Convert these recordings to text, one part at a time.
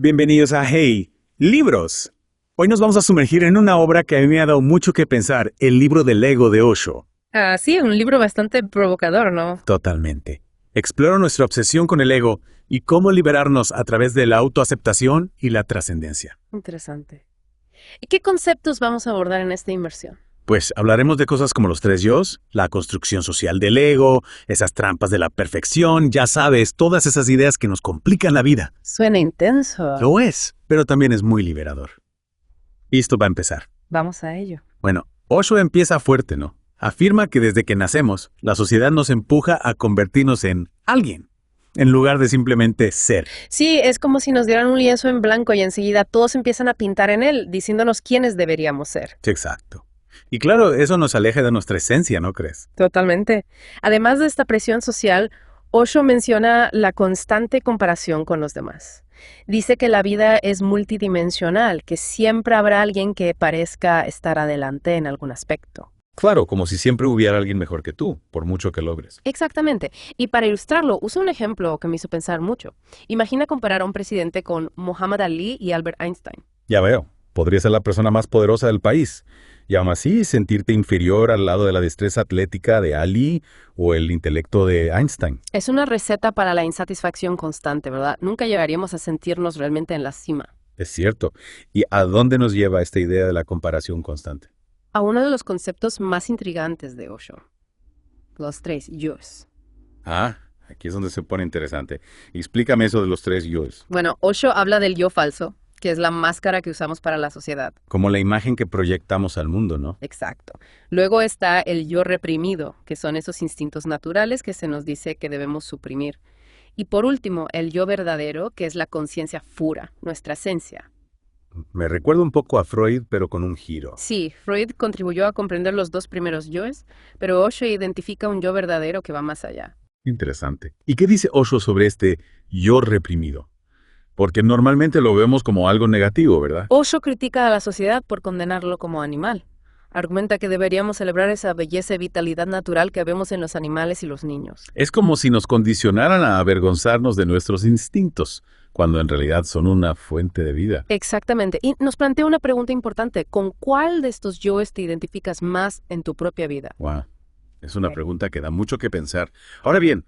Bienvenidos a Hey, Libros. Hoy nos vamos a sumergir en una obra que a mí me ha dado mucho que pensar, el libro del ego de Osho. Ah, sí, un libro bastante provocador, ¿no? Totalmente. Explora nuestra obsesión con el ego y cómo liberarnos a través de la autoaceptación y la trascendencia. Interesante. ¿Y qué conceptos vamos a abordar en esta inmersión? Pues hablaremos de cosas como los tres yos, la construcción social del ego, esas trampas de la perfección, ya sabes, todas esas ideas que nos complican la vida. Suena intenso. Lo es, pero también es muy liberador. Y esto va a empezar. Vamos a ello. Bueno, Osho empieza fuerte, ¿no? Afirma que desde que nacemos, la sociedad nos empuja a convertirnos en alguien, en lugar de simplemente ser. Sí, es como si nos dieran un lienzo en blanco y enseguida todos empiezan a pintar en él, diciéndonos quiénes deberíamos ser. Exacto. Y claro, eso nos aleja de nuestra esencia, ¿no crees? Totalmente. Además de esta presión social, Osho menciona la constante comparación con los demás. Dice que la vida es multidimensional, que siempre habrá alguien que parezca estar adelante en algún aspecto. Claro, como si siempre hubiera alguien mejor que tú, por mucho que logres. Exactamente. Y para ilustrarlo, usa un ejemplo que me hizo pensar mucho. Imagina comparar a un presidente con Muhammad Ali y Albert Einstein. Ya veo, podría ser la persona más poderosa del país. Y aún así, sentirte inferior al lado de la destreza atlética de Ali o el intelecto de Einstein. Es una receta para la insatisfacción constante, ¿verdad? Nunca llegaríamos a sentirnos realmente en la cima. Es cierto. ¿Y a dónde nos lleva esta idea de la comparación constante? A uno de los conceptos más intrigantes de Osho, los tres yos. Ah, aquí es donde se pone interesante. Explícame eso de los tres yoes. Bueno, Osho habla del yo falso, que es la máscara que usamos para la sociedad. Como la imagen que proyectamos al mundo, ¿no? Exacto. Luego está el yo reprimido, que son esos instintos naturales que se nos dice que debemos suprimir. Y por último, el yo verdadero, que es la conciencia pura, nuestra esencia. Me recuerda un poco a Freud, pero con un giro. Sí, Freud contribuyó a comprender los dos primeros yoes, pero Osho identifica un yo verdadero que va más allá. Interesante. ¿Y qué dice Osho sobre este yo reprimido? Porque normalmente lo vemos como algo negativo, ¿verdad? Osho critica a la sociedad por condenarlo como animal. Argumenta que deberíamos celebrar esa belleza y vitalidad natural que vemos en los animales y los niños. Es como si nos condicionaran a avergonzarnos de nuestros instintos, cuando en realidad son una fuente de vida. Exactamente. Y nos plantea una pregunta importante. ¿Con cuál de estos yoes te identificas más en tu propia vida? Wow. Es una pregunta que da mucho que pensar. Ahora bien,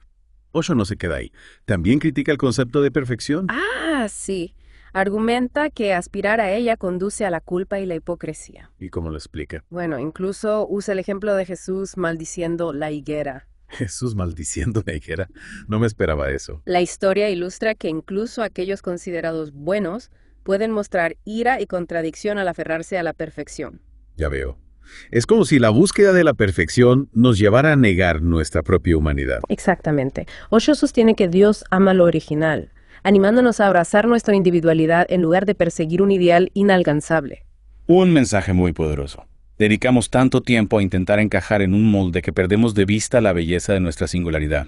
Osho no se queda ahí. También critica el concepto de perfección. Ah, sí. Argumenta que aspirar a ella conduce a la culpa y la hipocresía. ¿Y cómo lo explica? Bueno, incluso usa el ejemplo de Jesús maldiciendo la higuera. Jesús maldiciendo la higuera. No me esperaba eso. La historia ilustra que incluso aquellos considerados buenos pueden mostrar ira y contradicción al aferrarse a la perfección. Ya veo. Es como si la búsqueda de la perfección nos llevara a negar nuestra propia humanidad. Exactamente. Osho sostiene que Dios ama lo original, animándonos a abrazar nuestra individualidad en lugar de perseguir un ideal inalcanzable. Un mensaje muy poderoso. Dedicamos tanto tiempo a intentar encajar en un molde que perdemos de vista la belleza de nuestra singularidad.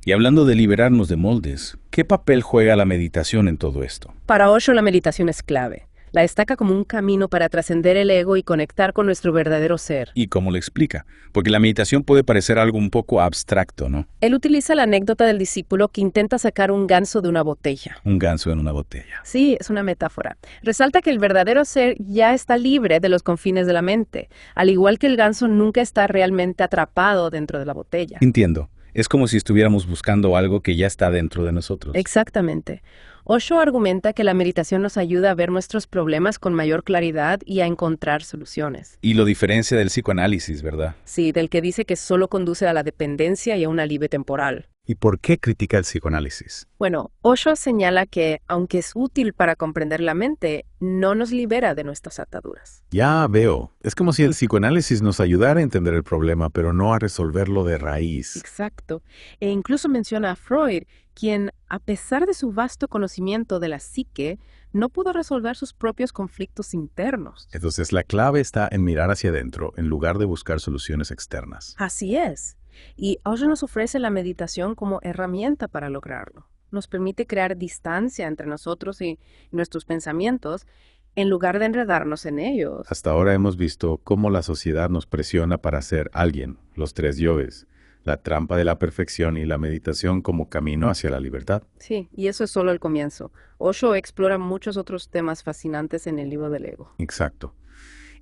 Y hablando de liberarnos de moldes, ¿qué papel juega la meditación en todo esto? Para Osho la meditación es clave. La destaca como un camino para trascender el ego y conectar con nuestro verdadero ser. ¿Y cómo lo explica? Porque la meditación puede parecer algo un poco abstracto, ¿no? Él utiliza la anécdota del discípulo que intenta sacar un ganso de una botella. Un ganso en una botella. Sí, es una metáfora. Resalta que el verdadero ser ya está libre de los confines de la mente, al igual que el ganso nunca está realmente atrapado dentro de la botella. Entiendo. Es como si estuviéramos buscando algo que ya está dentro de nosotros. Exactamente. Osho argumenta que la meditación nos ayuda a ver nuestros problemas con mayor claridad y a encontrar soluciones. Y lo diferencia del psicoanálisis, ¿verdad? Sí, del que dice que solo conduce a la dependencia y a un alivio temporal. ¿Y por qué critica el psicoanálisis? Bueno, Osho señala que, aunque es útil para comprender la mente, no nos libera de nuestras ataduras. Ya veo. Es como si el psicoanálisis nos ayudara a entender el problema, pero no a resolverlo de raíz. Exacto. E incluso menciona a Freud, quien, a pesar de su vasto conocimiento de la psique, no pudo resolver sus propios conflictos internos. Entonces la clave está en mirar hacia adentro en lugar de buscar soluciones externas. Así es. Y Osho nos ofrece la meditación como herramienta para lograrlo. Nos permite crear distancia entre nosotros y nuestros pensamientos en lugar de enredarnos en ellos. Hasta ahora hemos visto cómo la sociedad nos presiona para ser alguien, los tres yoes. La trampa de la perfección y la meditación como camino hacia la libertad. Sí, y eso es solo el comienzo. Osho explora muchos otros temas fascinantes en el libro del ego. Exacto.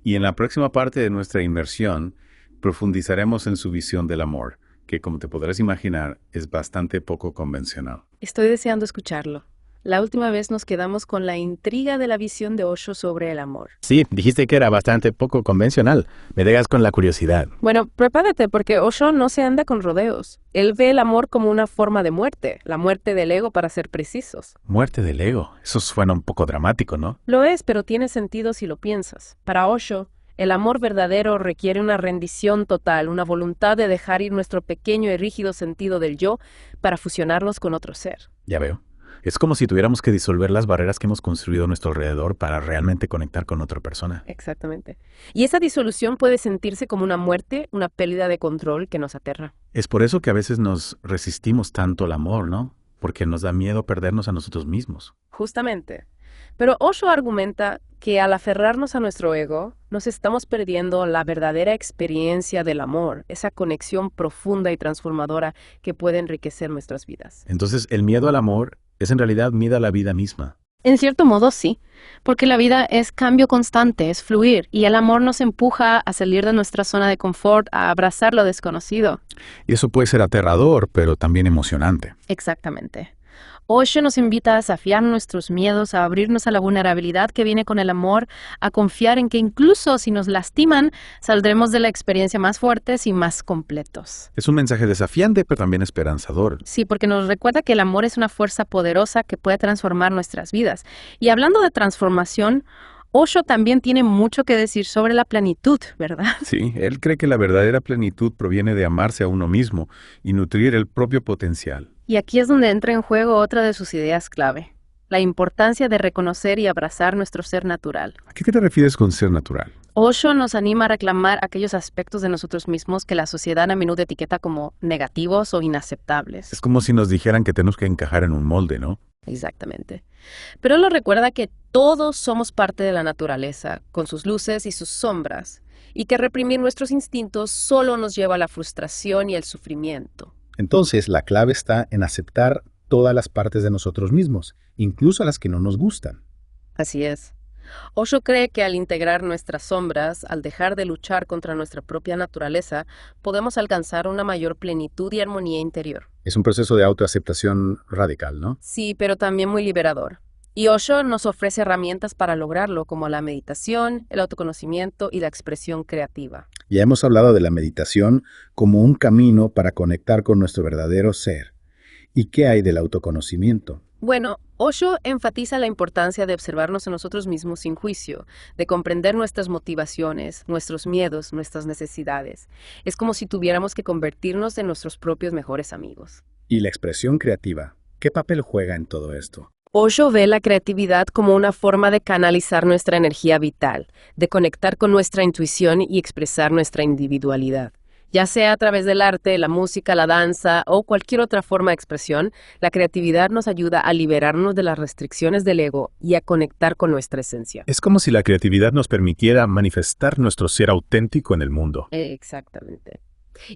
Y en la próxima parte de nuestra inmersión, profundizaremos en su visión del amor, que como te podrás imaginar, es bastante poco convencional. Estoy deseando escucharlo. La última vez nos quedamos con la intriga de la visión de Osho sobre el amor. Sí, dijiste que era bastante poco convencional. Me dejas con la curiosidad. Bueno, prepárate porque Osho no se anda con rodeos. Él ve el amor como una forma de muerte, la muerte del ego para ser precisos. Muerte del ego. Eso suena un poco dramático, ¿no? Lo es, pero tiene sentido si lo piensas. Para Osho, el amor verdadero requiere una rendición total, una voluntad de dejar ir nuestro pequeño y rígido sentido del yo para fusionarnos con otro ser. Ya veo. Es como si tuviéramos que disolver las barreras que hemos construido a nuestro alrededor para realmente conectar con otra persona. Exactamente. Y esa disolución puede sentirse como una muerte, una pérdida de control que nos aterra. Es por eso que a veces nos resistimos tanto al amor, ¿no? Porque nos da miedo perdernos a nosotros mismos. Justamente. Pero Osho argumenta que al aferrarnos a nuestro ego, nos estamos perdiendo la verdadera experiencia del amor, esa conexión profunda y transformadora que puede enriquecer nuestras vidas. Entonces, el miedo al amor es en realidad miedo a la vida misma. En cierto modo, sí, porque la vida es cambio constante, es fluir, y el amor nos empuja a salir de nuestra zona de confort, a abrazar lo desconocido. Y eso puede ser aterrador, pero también emocionante. Exactamente. Osho nos invita a desafiar nuestros miedos, a abrirnos a la vulnerabilidad que viene con el amor, a confiar en que incluso si nos lastiman, saldremos de la experiencia más fuertes y más completos. Es un mensaje desafiante, pero también esperanzador. Sí, porque nos recuerda que el amor es una fuerza poderosa que puede transformar nuestras vidas. Y hablando de transformación, Osho también tiene mucho que decir sobre la plenitud, ¿verdad? Sí, él cree que la verdadera plenitud proviene de amarse a uno mismo y nutrir el propio potencial. Y aquí es donde entra en juego otra de sus ideas clave, la importancia de reconocer y abrazar nuestro ser natural. ¿A qué te refieres con ser natural? Osho nos anima a reclamar aquellos aspectos de nosotros mismos que la sociedad a menudo etiqueta como negativos o inaceptables. Es como si nos dijeran que tenemos que encajar en un molde, ¿no? Exactamente. Pero él nos recuerda que todos somos parte de la naturaleza, con sus luces y sus sombras, y que reprimir nuestros instintos solo nos lleva a la frustración y el sufrimiento. Entonces, la clave está en aceptar todas las partes de nosotros mismos, incluso las que no nos gustan. Así es. Osho cree que al integrar nuestras sombras, al dejar de luchar contra nuestra propia naturaleza, podemos alcanzar una mayor plenitud y armonía interior. Es un proceso de autoaceptación radical, ¿no? Sí, pero también muy liberador. Y Osho nos ofrece herramientas para lograrlo, como la meditación, el autoconocimiento y la expresión creativa. Ya hemos hablado de la meditación como un camino para conectar con nuestro verdadero ser. ¿Y qué hay del autoconocimiento? Bueno, Osho enfatiza la importancia de observarnos a nosotros mismos sin juicio, de comprender nuestras motivaciones, nuestros miedos, nuestras necesidades. Es como si tuviéramos que convertirnos en nuestros propios mejores amigos. ¿Y la expresión creativa? ¿Qué papel juega en todo esto? Osho ve la creatividad como una forma de canalizar nuestra energía vital, de conectar con nuestra intuición y expresar nuestra individualidad. Ya sea a través del arte, la música, la danza o cualquier otra forma de expresión, la creatividad nos ayuda a liberarnos de las restricciones del ego y a conectar con nuestra esencia. Es como si la creatividad nos permitiera manifestar nuestro ser auténtico en el mundo. Exactamente.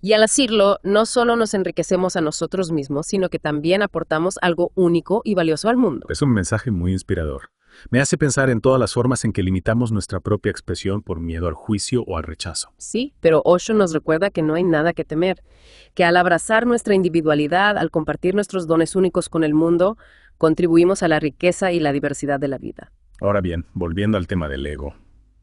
Y al hacerlo, no solo nos enriquecemos a nosotros mismos, sino que también aportamos algo único y valioso al mundo. Es un mensaje muy inspirador. Me hace pensar en todas las formas en que limitamos nuestra propia expresión por miedo al juicio o al rechazo. Sí, pero Osho nos recuerda que no hay nada que temer, que al abrazar nuestra individualidad, al compartir nuestros dones únicos con el mundo, contribuimos a la riqueza y la diversidad de la vida. Ahora bien, volviendo al tema del ego.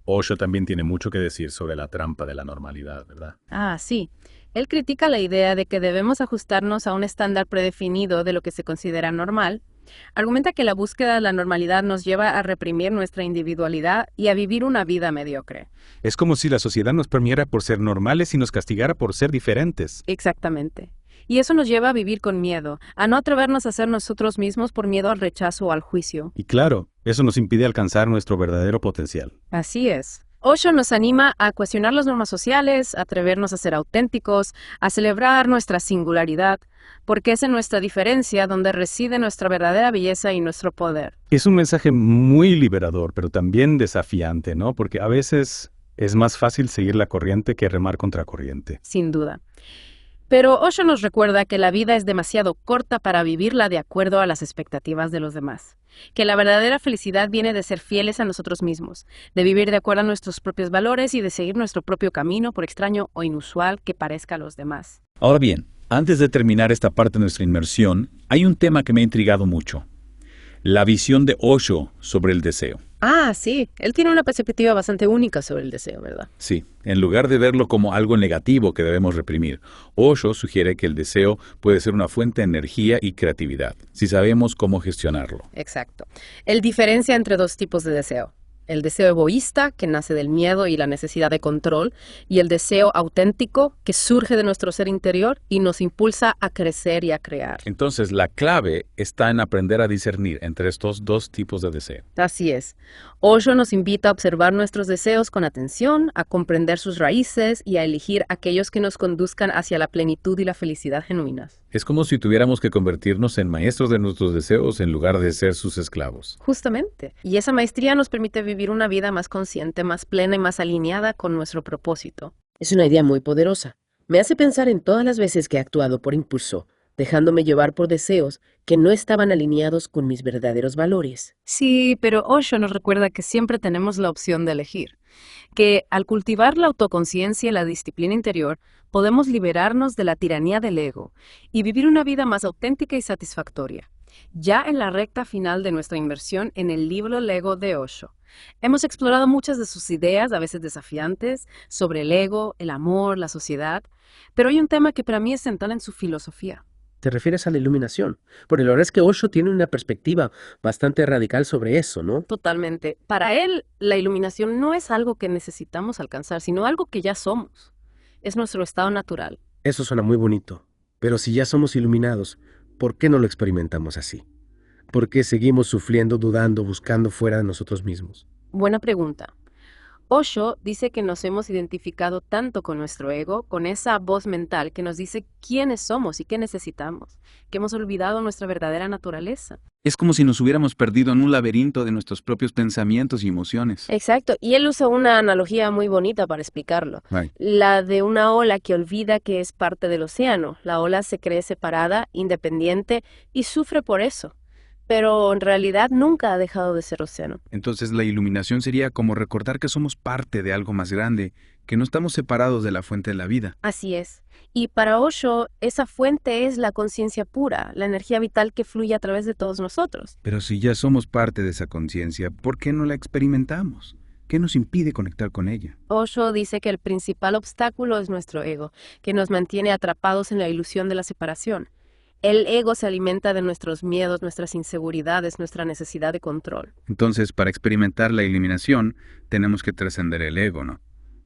Osho también tiene mucho que decir sobre la trampa de la normalidad, ¿verdad? Ah, sí. Él critica la idea de que debemos ajustarnos a un estándar predefinido de lo que se considera normal. Argumenta que la búsqueda de la normalidad nos lleva a reprimir nuestra individualidad y a vivir una vida mediocre. Es como si la sociedad nos premiara por ser normales y nos castigara por ser diferentes. Exactamente. Y eso nos lleva a vivir con miedo, a no atrevernos a ser nosotros mismos por miedo al rechazo o al juicio. Y claro, eso nos impide alcanzar nuestro verdadero potencial. Así es. Osho nos anima a cuestionar las normas sociales, a atrevernos a ser auténticos, a celebrar nuestra singularidad, porque es en nuestra diferencia donde reside nuestra verdadera belleza y nuestro poder. Es un mensaje muy liberador, pero también desafiante, ¿no? Porque a veces es más fácil seguir la corriente que remar contra corriente. Sin duda. Pero Osho nos recuerda que la vida es demasiado corta para vivirla de acuerdo a las expectativas de los demás. Que la verdadera felicidad viene de ser fieles a nosotros mismos, de vivir de acuerdo a nuestros propios valores y de seguir nuestro propio camino, por extraño o inusual que parezca a los demás. Ahora bien, antes de terminar esta parte de nuestra inmersión, hay un tema que me ha intrigado mucho. La visión de Osho sobre el deseo. Ah, sí. Él tiene una perspectiva bastante única sobre el deseo, ¿verdad? Sí, en lugar de verlo como algo negativo que debemos reprimir, Osho sugiere que el deseo puede ser una fuente de energía y creatividad, si sabemos cómo gestionarlo. Exacto. Él diferencia entre dos tipos de deseo. El deseo egoísta, que nace del miedo y la necesidad de control, y el deseo auténtico, que surge de nuestro ser interior y nos impulsa a crecer y a crear. Entonces, la clave está en aprender a discernir entre estos dos tipos de deseo. Así es. Osho nos invita a observar nuestros deseos con atención, a comprender sus raíces y a elegir aquellos que nos conduzcan hacia la plenitud y la felicidad genuinas. Es como si tuviéramos que convertirnos en maestros de nuestros deseos en lugar de ser sus esclavos. Justamente. Y esa maestría nos permite vivir una vida más consciente, más plena y más alineada con nuestro propósito. Es una idea muy poderosa. Me hace pensar en todas las veces que he actuado por impulso, dejándome llevar por deseos que no estaban alineados con mis verdaderos valores. Sí, pero Osho nos recuerda que siempre tenemos la opción de elegir. Que al cultivar la autoconciencia y la disciplina interior, podemos liberarnos de la tiranía del ego y vivir una vida más auténtica y satisfactoria. Ya en la recta final de nuestra inmersión en el libro El ego de Osho, hemos explorado muchas de sus ideas, a veces desafiantes, sobre el ego, el amor, la sociedad, pero hay un tema que para mí es central en su filosofía. ¿Te refieres a la iluminación? Porque la verdad es que Osho tiene una perspectiva bastante radical sobre eso, ¿no? Totalmente. Para él, la iluminación no es algo que necesitamos alcanzar, sino algo que ya somos. Es nuestro estado natural. Eso suena muy bonito. Pero si ya somos iluminados, ¿por qué no lo experimentamos así? ¿Por qué seguimos sufriendo, dudando, buscando fuera de nosotros mismos? Buena pregunta. Osho dice que nos hemos identificado tanto con nuestro ego, con esa voz mental que nos dice quiénes somos y qué necesitamos, que hemos olvidado nuestra verdadera naturaleza. Es como si nos hubiéramos perdido en un laberinto de nuestros propios pensamientos y emociones. Exacto, y él usa una analogía muy bonita para explicarlo. Right. La de una ola que olvida que es parte del océano. La ola se cree separada, independiente y sufre por eso. Pero en realidad nunca ha dejado de ser océano. Entonces la iluminación sería como recordar que somos parte de algo más grande, que no estamos separados de la fuente de la vida. Así es. Y para Osho, esa fuente es la conciencia pura, la energía vital que fluye a través de todos nosotros. Pero si ya somos parte de esa conciencia, ¿por qué no la experimentamos? ¿Qué nos impide conectar con ella? Osho dice que el principal obstáculo es nuestro ego, que nos mantiene atrapados en la ilusión de la separación. El ego se alimenta de nuestros miedos, nuestras inseguridades, nuestra necesidad de control. Entonces, para experimentar la iluminación, tenemos que trascender el ego, ¿no?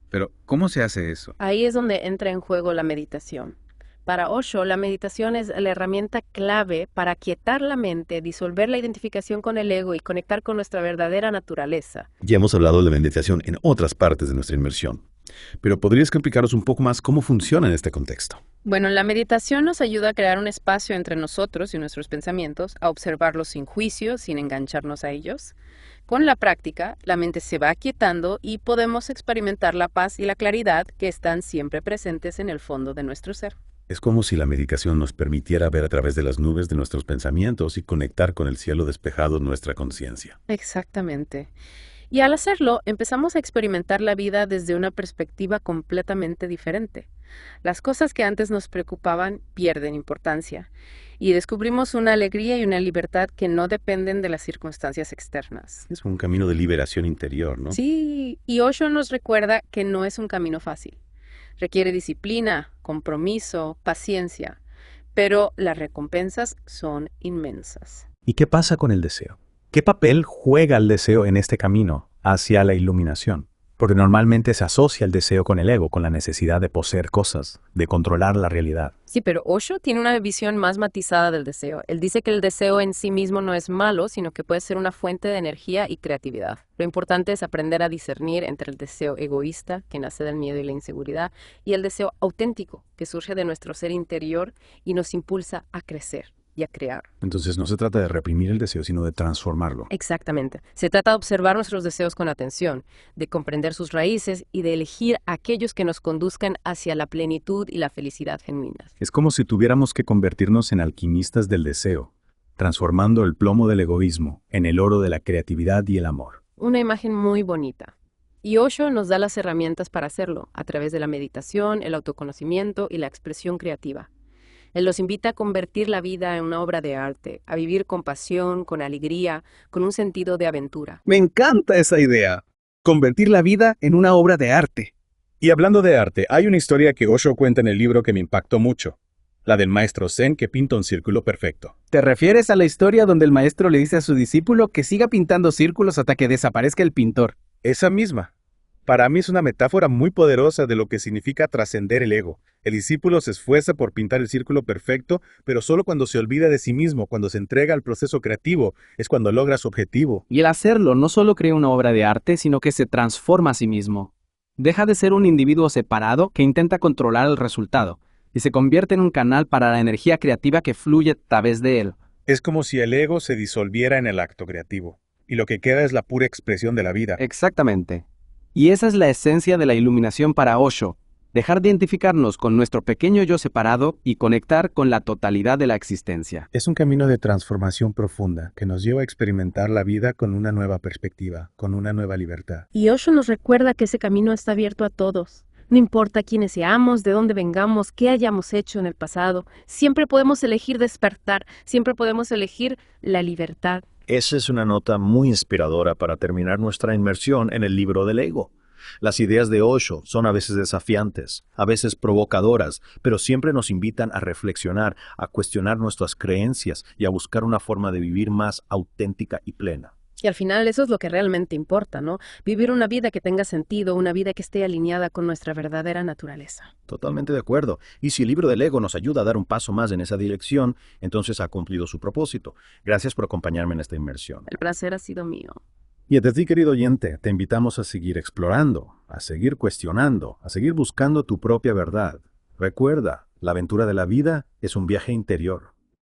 Pero, ¿cómo se hace eso? Ahí es donde entra en juego la meditación. Para Osho, la meditación es la herramienta clave para aquietar la mente, disolver la identificación con el ego y conectar con nuestra verdadera naturaleza. Ya hemos hablado de la meditación en otras partes de nuestra inmersión, pero ¿podrías explicarnos un poco más cómo funciona en este contexto? Bueno, la meditación nos ayuda a crear un espacio entre nosotros y nuestros pensamientos, a observarlos sin juicio, sin engancharnos a ellos. Con la práctica, la mente se va aquietando y podemos experimentar la paz y la claridad que están siempre presentes en el fondo de nuestro ser. Es como si la meditación nos permitiera ver a través de las nubes de nuestros pensamientos y conectar con el cielo despejado en nuestra conciencia. Exactamente. Y al hacerlo, empezamos a experimentar la vida desde una perspectiva completamente diferente. Las cosas que antes nos preocupaban pierden importancia y descubrimos una alegría y una libertad que no dependen de las circunstancias externas. Es un camino de liberación interior, ¿no? Sí, y Osho nos recuerda que no es un camino fácil. Requiere disciplina, compromiso, paciencia, pero las recompensas son inmensas. ¿Y qué pasa con el deseo? ¿Qué papel juega el deseo en este camino hacia la iluminación? Porque normalmente se asocia el deseo con el ego, con la necesidad de poseer cosas, de controlar la realidad. Sí, pero Osho tiene una visión más matizada del deseo. Él dice que el deseo en sí mismo no es malo, sino que puede ser una fuente de energía y creatividad. Lo importante es aprender a discernir entre el deseo egoísta, que nace del miedo y la inseguridad, y el deseo auténtico, que surge de nuestro ser interior y nos impulsa a crecer. y a crear. Entonces no se trata de reprimir el deseo, sino de transformarlo. Exactamente. Se trata de observar nuestros deseos con atención, de comprender sus raíces y de elegir aquellos que nos conduzcan hacia la plenitud y la felicidad genuinas. Es como si tuviéramos que convertirnos en alquimistas del deseo, transformando el plomo del egoísmo en el oro de la creatividad y el amor. Una imagen muy bonita. Y Osho nos da las herramientas para hacerlo, a través de la meditación, el autoconocimiento y la expresión creativa. Él nos invita a convertir la vida en una obra de arte, a vivir con pasión, con alegría, con un sentido de aventura. Me encanta esa idea. Convertir la vida en una obra de arte. Y hablando de arte, hay una historia que Osho cuenta en el libro que me impactó mucho. La del maestro Zen que pinta un círculo perfecto. ¿Te refieres a la historia donde el maestro le dice a su discípulo que siga pintando círculos hasta que desaparezca el pintor? Esa misma. Para mí es una metáfora muy poderosa de lo que significa trascender el ego. El discípulo se esfuerza por pintar el círculo perfecto, pero solo cuando se olvida de sí mismo, cuando se entrega al proceso creativo, es cuando logra su objetivo. Y el hacerlo no solo crea una obra de arte, sino que se transforma a sí mismo. Deja de ser un individuo separado que intenta controlar el resultado, y se convierte en un canal para la energía creativa que fluye a través de él. Es como si el ego se disolviera en el acto creativo, y lo que queda es la pura expresión de la vida. Exactamente. Y esa es la esencia de la iluminación para Osho, dejar de identificarnos con nuestro pequeño yo separado y conectar con la totalidad de la existencia. Es un camino de transformación profunda que nos lleva a experimentar la vida con una nueva perspectiva, con una nueva libertad. Y Osho nos recuerda que ese camino está abierto a todos. No importa quiénes seamos, de dónde vengamos, qué hayamos hecho en el pasado, siempre podemos elegir despertar, siempre podemos elegir la libertad. Esa es una nota muy inspiradora para terminar nuestra inmersión en el libro del ego. Las ideas de Osho son a veces desafiantes, a veces provocadoras, pero siempre nos invitan a reflexionar, a cuestionar nuestras creencias y a buscar una forma de vivir más auténtica y plena. Y al final eso es lo que realmente importa, ¿no? Vivir una vida que tenga sentido, una vida que esté alineada con nuestra verdadera naturaleza. Totalmente de acuerdo. Y si el libro del ego nos ayuda a dar un paso más en esa dirección, entonces ha cumplido su propósito. Gracias por acompañarme en esta inmersión. El placer ha sido mío. Y a ti, querido oyente, te invitamos a seguir explorando, a seguir cuestionando, a seguir buscando tu propia verdad. Recuerda, la aventura de la vida es un viaje interior.